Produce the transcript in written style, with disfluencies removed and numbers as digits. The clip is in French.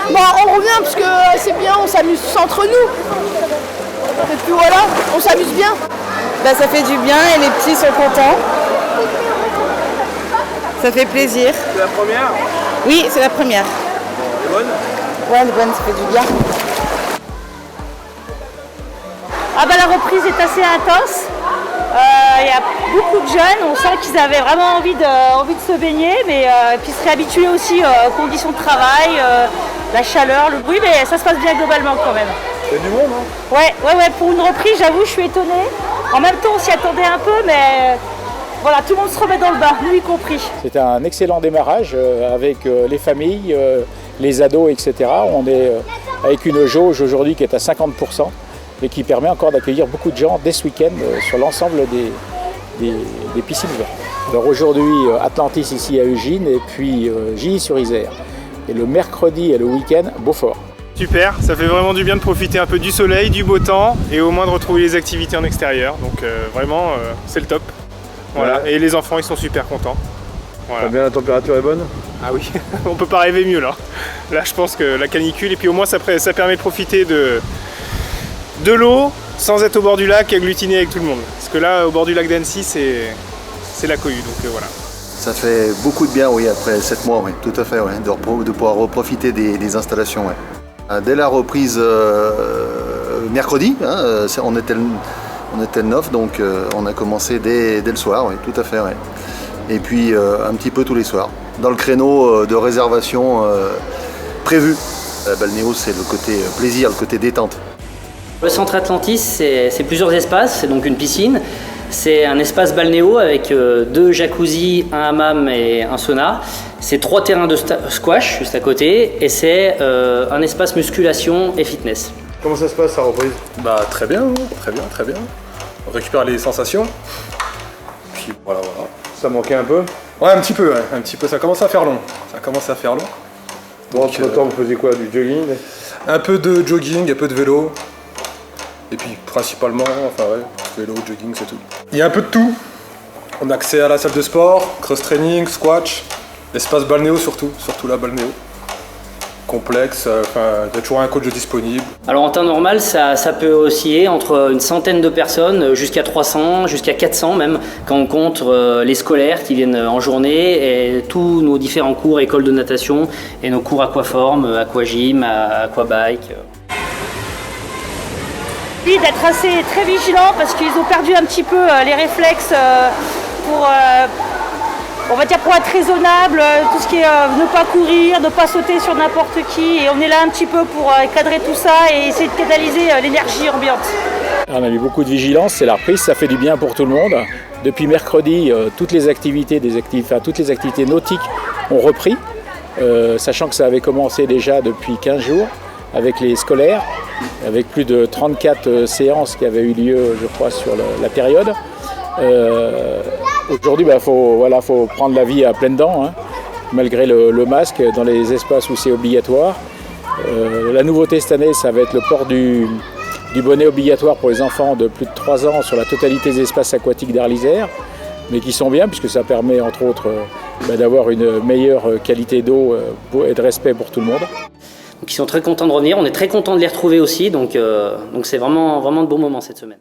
Bon, on revient parce que c'est bien, on s'amuse tous entre nous. Et puis voilà, on s'amuse bien. Bah, ça fait du bien et les petits sont contents. Ça fait plaisir. C'est la première? Oui, c'est la première. Elle est bonne? Ouais, elle est bonne, ça fait du bien. Ah bah, la reprise est assez intense. Il y a beaucoup de jeunes, on sent qu'ils avaient vraiment envie de se baigner, mais puis se réhabituer aussi aux conditions de travail, la chaleur, le bruit, mais ça se passe bien globalement quand même. Il y a du monde, hein? Ouais, pour une reprise, j'avoue, je suis étonnée. En même temps, on s'y attendait un peu, mais voilà, tout le monde se remet dans le bain, nous y compris. C'est un excellent démarrage avec les familles, les ados, etc. On est avec une jauge aujourd'hui qui est à 50% et qui permet encore d'accueillir beaucoup de gens dès ce week-end sur l'ensemble des piscines ouvertes. Alors aujourd'hui, Atlantis ici à Ugine et puis Gilly-sur-Isère. Et le mercredi et le week-end, Beaufort. Super, ça fait vraiment du bien de profiter un peu du soleil, du beau temps et au moins de retrouver les activités en extérieur. Donc vraiment, c'est le top. Voilà. Ouais. Et les enfants, ils sont super contents. Voilà. Bien, la température est bonne? Ah oui, on peut pas rêver mieux là. Là, je pense que la canicule, et puis au moins ça permet de profiter de l'eau sans être au bord du lac agglutiné avec tout le monde. Parce que là, au bord du lac d'Annecy, c'est la cohue, donc voilà. Ça fait beaucoup de bien, oui, après 7 mois, oui, tout à fait, ouais, de pouvoir reprofiter des installations. Ouais. Dès la reprise mercredi, hein, on était le 9, donc on a commencé dès le soir, oui, tout à fait. Ouais. Et puis un petit peu tous les soirs, dans le créneau de réservation prévu. Balnéo, c'est le côté plaisir, le côté détente. Le centre Atlantis, c'est plusieurs espaces, c'est donc une piscine. C'est un espace balnéo avec 2 jacuzzis, un hammam et un sauna. C'est 3 terrains de squash juste à côté et c'est un espace musculation et fitness. Comment ça se passe, la reprise? Bah très bien, très bien. On récupère les sensations. Puis voilà. Ça manquait un peu? Ouais, un petit peu, ça commence à faire long. Bon, entre-temps, vous faisiez quoi? Du jogging? Un peu de jogging, un peu de vélo. Et puis principalement, vélo, jogging, c'est tout. Il y a un peu de tout. On a accès à la salle de sport, cross-training, squash, l'espace balnéo surtout la balnéo. Complexe, il y a toujours un coach disponible. Alors en temps normal, ça peut osciller entre une centaine de personnes jusqu'à 300, jusqu'à 400 même, quand on compte les scolaires qui viennent en journée et tous nos différents cours, écoles de natation et nos cours aquaforme, aquagym, aquabike. D'être très vigilants parce qu'ils ont perdu un petit peu les réflexes pour être raisonnable, tout ce qui est ne pas courir, ne pas sauter sur n'importe qui, et on est là un petit peu pour cadrer tout ça et essayer de canaliser l'énergie ambiante. On a mis beaucoup de vigilance, c'est la reprise, ça fait du bien pour tout le monde. Depuis mercredi, toutes les activités nautiques ont repris, sachant que ça avait commencé déjà depuis 15 jours avec les scolaires, avec plus de 34 séances qui avaient eu lieu, je crois, sur la période. Aujourd'hui, faut prendre la vie à pleines dents, hein, malgré le masque dans les espaces où c'est obligatoire. La nouveauté cette année, ça va être le port du bonnet obligatoire pour les enfants de plus de 3 ans sur la totalité des espaces aquatiques d'Arlisère, mais qui sont bien puisque ça permet entre autres d'avoir une meilleure qualité d'eau et de respect pour tout le monde. Donc ils sont très contents de revenir, on est très contents de les retrouver aussi, donc c'est vraiment de bons moments cette semaine.